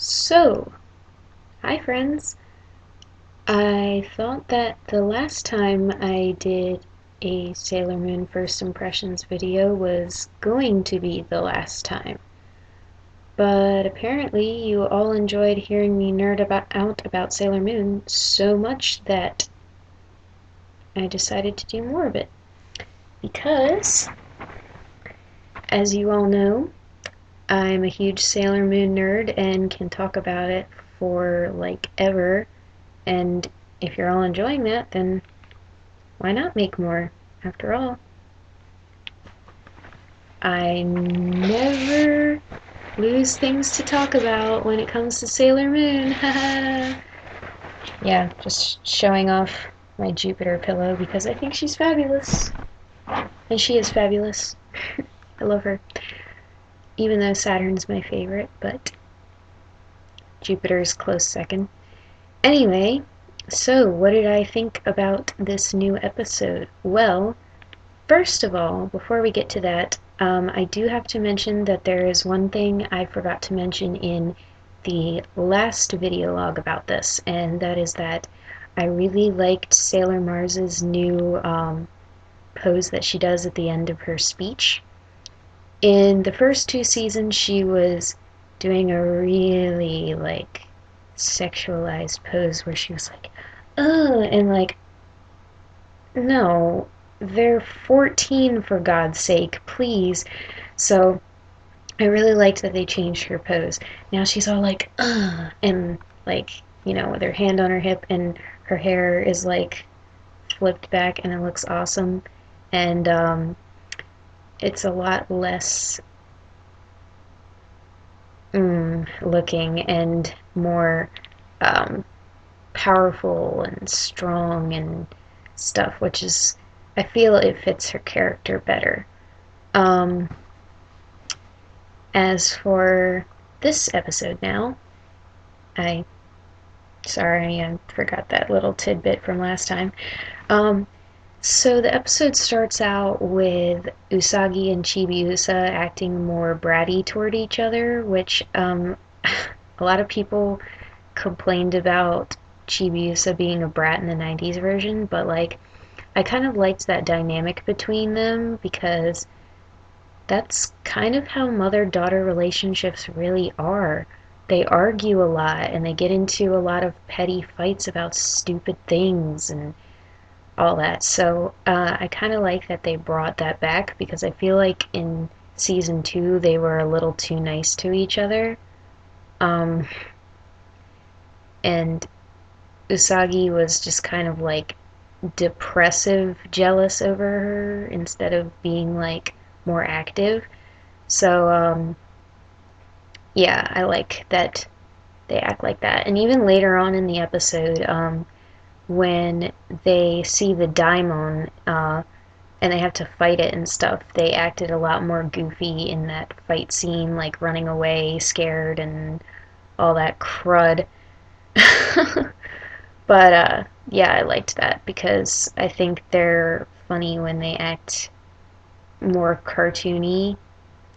So, hi friends. I thought that the last time I did a Sailor Moon First Impressions video was going to be the last time. But apparently you all enjoyed hearing me out about Sailor Moon so much that I decided to do more of it. Because, as you all know, I'm a huge Sailor Moon nerd and can talk about it for like ever. And if you're all enjoying that, then why not make more? After all, I never lose things to talk about when it comes to Sailor Moon. Yeah, just showing off my Jupiter pillow because I think she's fabulous. And she is fabulous. I love her. Even though Saturn's my favorite, but Jupiter's close second. Anyway, so what did I think about this new episode? Well, first of all, before we get to that, I do have to mention that there is one thing I forgot to mention in the last video log about this, and that is that I really liked Sailor Mars's new pose that she does at the end of her speech. In the first two seasons, she was doing a really, sexualized pose where she was like, ugh, and no, they're 14 for God's sake, please. So I really liked that they changed her pose. Now she's all like, ugh, and with her hand on her hip and her hair is flipped back and it looks awesome. And it's a lot less looking and more powerful and strong and stuff, which is, I feel it fits her character better. As for this episode now, sorry, I forgot that little tidbit from last time. So the episode starts out with Usagi and Chibiusa acting more bratty toward each other, which a lot of people complained about Chibiusa being a brat in the 90s version, but I kind of liked that dynamic between them because that's kind of how mother-daughter relationships really are. They argue a lot and they get into a lot of petty fights about stupid things and all that. So I kind of like that they brought that back because I feel like in season 2 they were a little too nice to each other. And Usagi was just kind of depressive jealous over her instead of being more active. So yeah, I like that they act like that. And even later on in the episode, when they see the daimon and they have to fight it and stuff, they acted a lot more goofy in that fight scene, running away scared and all that crud. But yeah, I liked that because I think they're funny when they act more cartoony,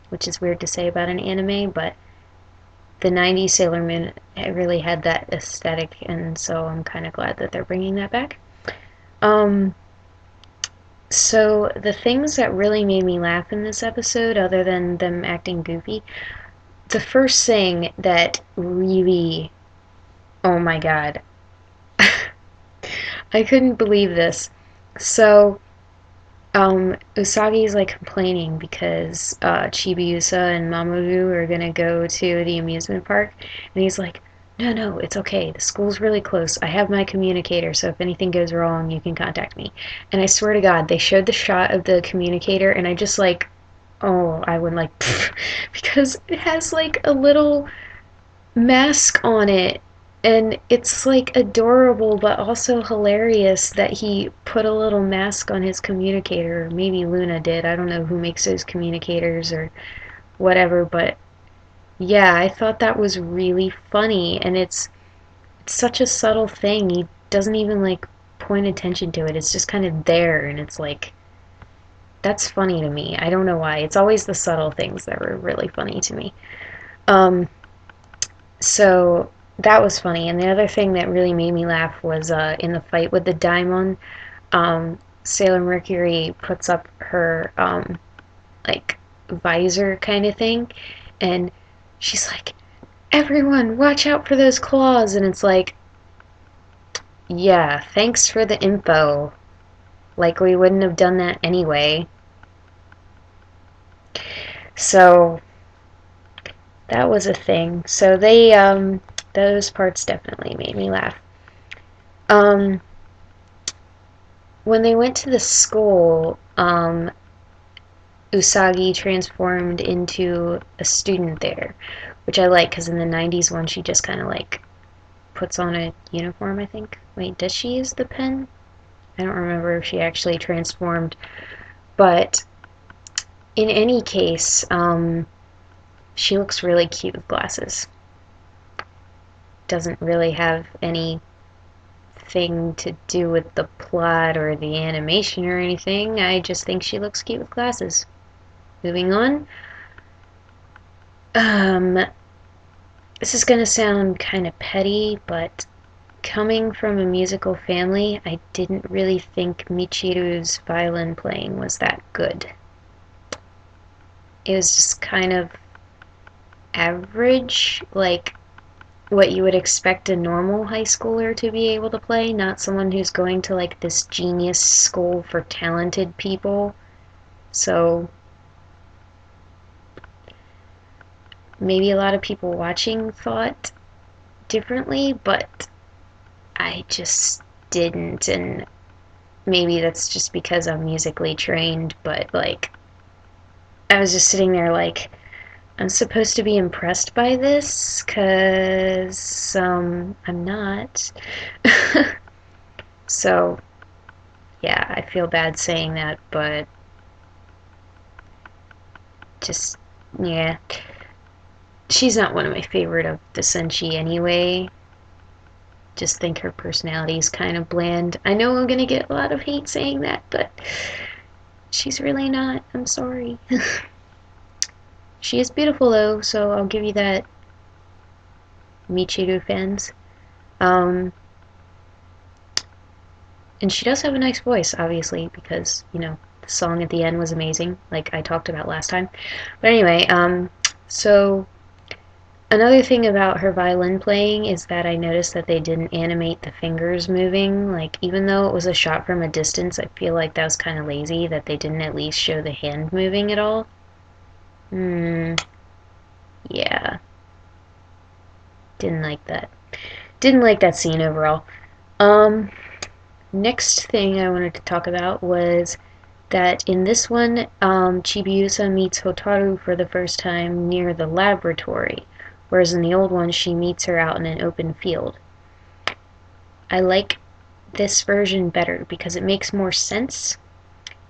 which is weird to say about an anime, but the 90s Sailor Moon really had that aesthetic, and so I'm kind of glad that they're bringing that back. So the things that really made me laugh in this episode, other than them acting goofy, the first thing that really, oh my god, I couldn't believe this. So Usagi's complaining because Chibiusa and Mamoru are gonna go to the amusement park, and he's like, no, it's okay. The school's really close. I have my communicator, so if anything goes wrong, you can contact me. And I swear to God, they showed the shot of the communicator, and I just oh, I went because it has a little mask on it, and it's adorable but also hilarious that he put a little mask on his communicator. Maybe Luna did. I don't know who makes those communicators or whatever, but yeah, I thought that was really funny, and it's such a subtle thing. He doesn't even point attention to it. It's just kind of there, and it's that's funny to me. I don't know why. It's always the subtle things that were really funny to me. Um So that was funny. And the other thing that really made me laugh was in the fight with the Daimon, Sailor Mercury puts up her like visor kind of thing, and she's like, "Everyone, watch out for those claws!" And it's like, yeah, thanks for the info. Like we wouldn't have done that anyway. So that was a thing. So those parts definitely made me laugh. Um, when they went to the school, Usagi transformed into a student there, which I like because in the 90s one she just kind of like puts on a uniform, I think. Wait, does she use the pen? I don't remember if she actually transformed, but in any case, she looks really cute with glasses. Doesn't really have anything to do with the plot or the animation or anything. I just think she looks cute with glasses. Moving on. Um, this is gonna sound kind of petty, but coming from a musical family, I didn't really think Michiru's violin playing was that good. It was just kind of average, like what you would expect a normal high schooler to be able to play, not someone who's going to like this genius school for talented people. So maybe a lot of people watching thought differently, but I just didn't, and maybe that's just because I'm musically trained, but like I was just sitting there like I'm supposed to be impressed by this cuz I'm not. So, yeah, I feel bad saying that, but just yeah. She's not one of my favorite of the Senshi anyway. Just think her personality is kind of bland. I know I'm gonna get a lot of hate saying that, but she's really not. I'm sorry. She is beautiful though, so I'll give you that, Michiru fans. Um, and she does have a nice voice, obviously, because, the song at the end was amazing, like I talked about last time. But anyway, so another thing about her violin playing is that I noticed that they didn't animate the fingers moving. Like, even though it was a shot from a distance, I feel like that was kind of lazy that they didn't at least show the hand moving at all. Hmm, yeah, didn't like that. Didn't like that scene overall. Um, Next thing I wanted to talk about was that in this one, Chibiusa meets Hotaru for the first time near the laboratory, whereas in the old one, she meets her out in an open field. I like this version better because it makes more sense.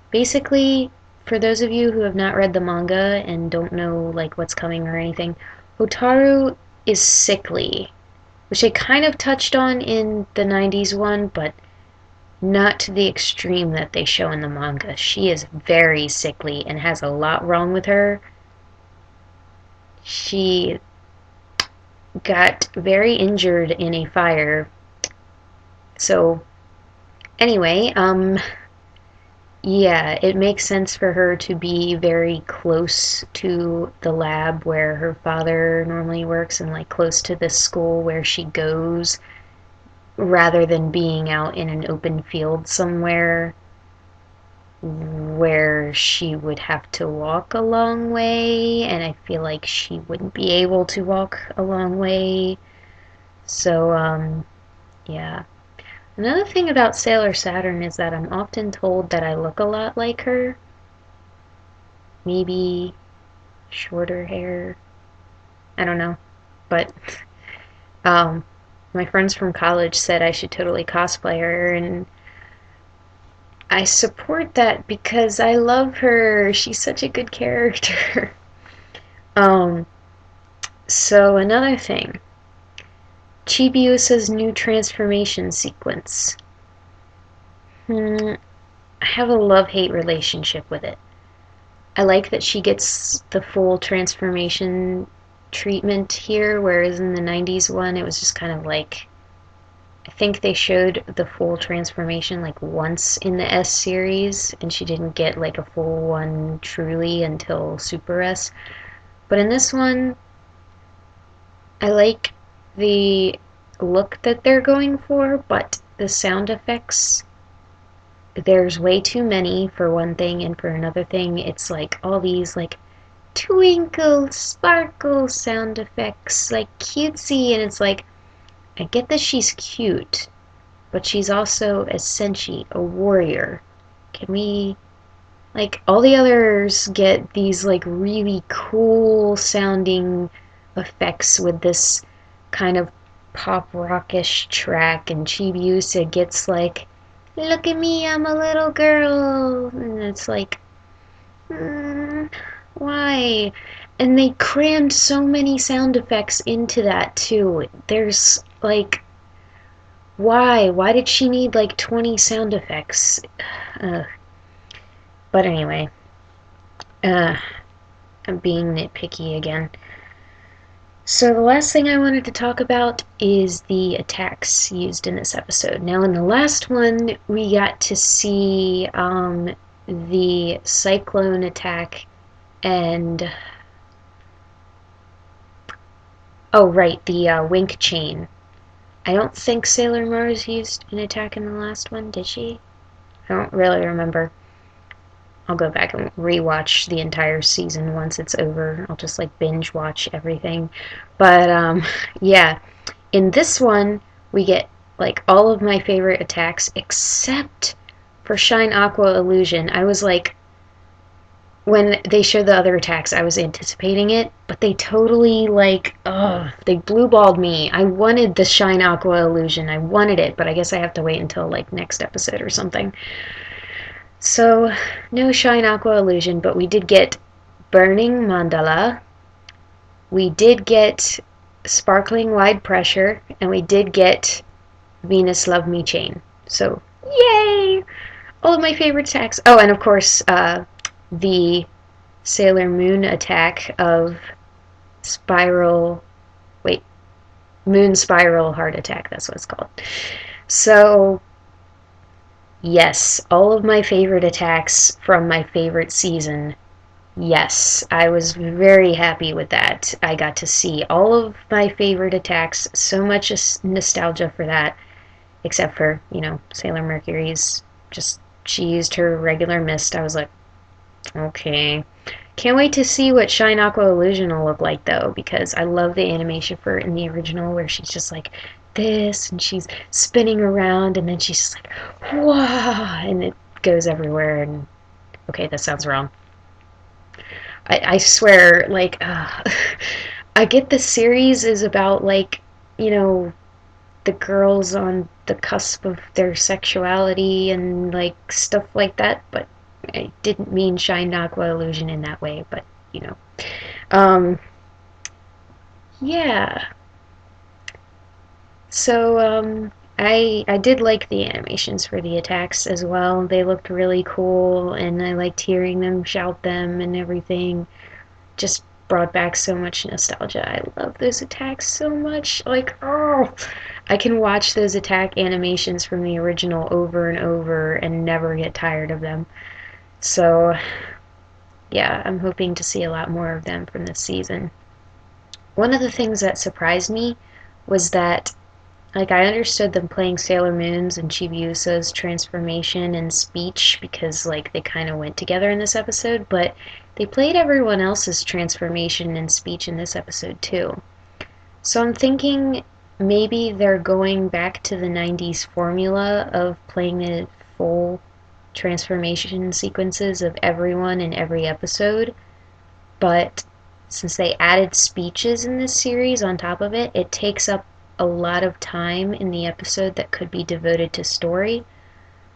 Basically, for those of you who have not read the manga and don't know like what's coming or anything, Hotaru is sickly, which they kind of touched on in the 90s one, but not to the extreme that they show in the manga. She is very sickly and has a lot wrong with her. She got very injured in a fire. So, anyway, yeah, it makes sense for her to be very close to the lab where her father normally works and like close to the school where she goes rather than being out in an open field somewhere where she would have to walk a long way, and I feel like she wouldn't be able to walk a long way. So, yeah. Another thing about Sailor Saturn is that I'm often told that I look a lot like her. Maybe shorter hair. I don't know. But, um, my friends from college said I should totally cosplay her, and I support that because I love her. She's such a good character. um, so another thing, Chibiusa's new transformation sequence. I have a love-hate relationship with it. I like that she gets the full transformation treatment here, whereas in the 90s one, it was just kind of like, I think they showed the full transformation like once in the S series, and she didn't get like a full one truly until Super S. But in this one, I like the look that they're going for, but the sound effects, there's way too many for one thing, and for another thing, it's like all these like twinkle, sparkle sound effects, like cutesy, and it's like, I get that she's cute, but she's also a senshi, a warrior. Can we, like, all the others get these like really cool sounding effects with this kind of pop rockish track, and Chibiusa gets like, look at me, I'm a little girl, and it's like, why? And they crammed so many sound effects into that too. There's like, why? Why did she need like 20 sound effects? Uh, but anyway, uh, I'm being nitpicky again. So the last thing I wanted to talk about is the attacks used in this episode. Now in the last one, we got to see the Cyclone attack and... Oh, right, the Wink Chain. I don't think Sailor Mars used an attack in the last one, did she? I don't really remember. I'll go back and rewatch the entire season once it's over. I'll just like binge watch everything. But yeah, in this one we get like all of my favorite attacks except for Shine Aqua Illusion. I was like, when they showed the other attacks, I was anticipating it, but they totally like, they blue balled me. I wanted the Shine Aqua Illusion. I wanted it, but I guess I have to wait until like next episode or something. So, no Shine Aqua Illusion, but we did get Burning Mandala, we did get Sparkling Wide Pressure, and we did get Venus Love Me Chain. So, yay! All of my favorite attacks. Oh, and of course, the Sailor Moon attack of Spiral... Wait. Moon Spiral Heart Attack, that's what it's called. So... yes, all of my favorite attacks from my favorite season. Yes, I was very happy with that. I got to see all of my favorite attacks. So much nostalgia for that. Except for, Sailor Mercury's. Just, she used her regular mist. I was like, okay. Can't wait to see what Shine Aqua Illusion will look like, though, because I love the animation for it in the original, where she's just like this, and she's spinning around, and then she's just like, whoa, and it goes everywhere, and okay, that sounds wrong. I swear, like, I get the series is about, like, the girls on the cusp of their sexuality and, like, stuff like that, but I didn't mean Shine Aqua Illusion in that way, but, yeah. So, I did like the animations for the attacks as well. They looked really cool, and I liked hearing them shout them and everything. Just brought back so much nostalgia. I love those attacks so much. Like, I can watch those attack animations from the original over and over and never get tired of them. So, yeah, I'm hoping to see a lot more of them from this season. One of the things that surprised me was that, like, I understood them playing Sailor Moon's and Chibiusa's transformation and speech because, like, they kind of went together in this episode, but they played everyone else's transformation and speech in this episode, too. So I'm thinking maybe they're going back to the 90s formula of playing the full transformation sequences of everyone in every episode, but since they added speeches in this series on top of it, it takes up a lot of time in the episode that could be devoted to story.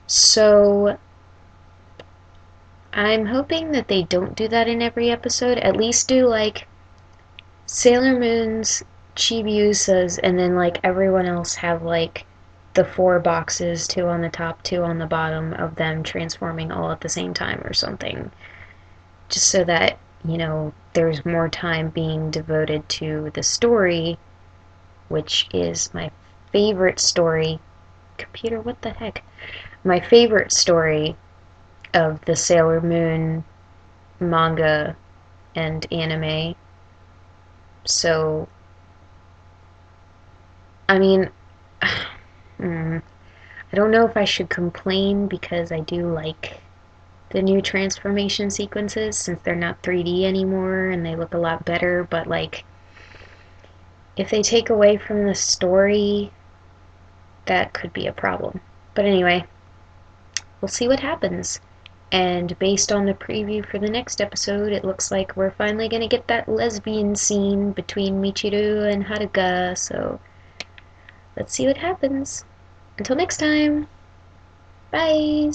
So I'm hoping that they don't do that in every episode. At least do like Sailor Moon's, Chibiusa's, and then like everyone else have like the 4 boxes, 2 on the top, 2 on the bottom of them transforming all at the same time or something. Just so that there's more time being devoted to the story, which is my favorite story. Computer, what the heck? My favorite story of the Sailor Moon manga and anime. So, I mean, I don't know if I should complain because I do like the new transformation sequences since they're not 3D anymore and they look a lot better, but like, if they take away from the story, that could be a problem. But anyway, we'll see what happens. And based on the preview for the next episode, it looks like we're finally gonna get that lesbian scene between Michiru and Haruka, so let's see what happens. Until next time, bye!